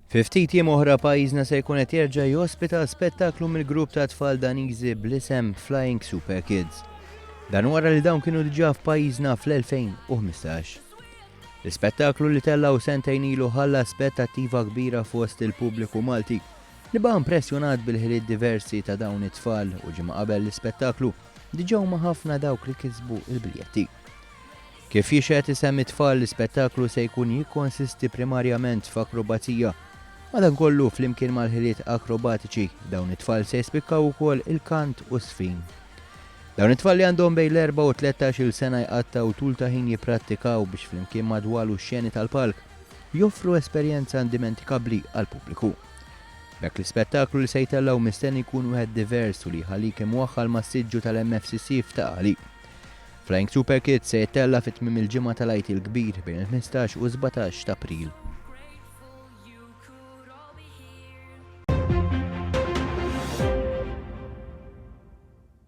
Fi ftit jiem oħra pajjiżna se jkun qed jerġa' jospita spettaklu mill-grupp ta' tfal Daniżi bl-isem Flying Super Kids. Dan wara li dawn kienu diġà f'pajjiżna fl-2015. L-ispettaklu li tellaw sentejn ilu ħalla aspettattiva kbira fost il-pubbliku Malti li baqa' impressjonat bil-ħiliet diversi ta' dawn it-tfal u ġimgħa qabel l-ispettaklu diġà huma ħafna dawk li kisbu il-biljetti. Kif jixed isem it-tfal l-ispettaklu se jkun jikkonsisti primarjament f'akrobazija. Madankollu flimkien mal-ħiliet akrobatiċi dawn it-tfal se jispikkaw ukoll il-kant u s-sfin. Dawn it-tfal li għandhom bejn l-4 u 13-il sena jqattaw tul ta' ħin jipprattikaw biex flimkien madwalu x-xeni tal-palk joffru esperjenza indimentikabbli għall-pubbliku. Dak l-ispettaklu li se jtellaw mistenni jkun wieħed divers u li ħalik imwaħħal mas-siġġu tal-MFCC f'Taqali. Flying Super Kids se jittella fit-tmiem il-ġimgħa tal-Għid il-Kbir bejn il-15 u 17 ta' April.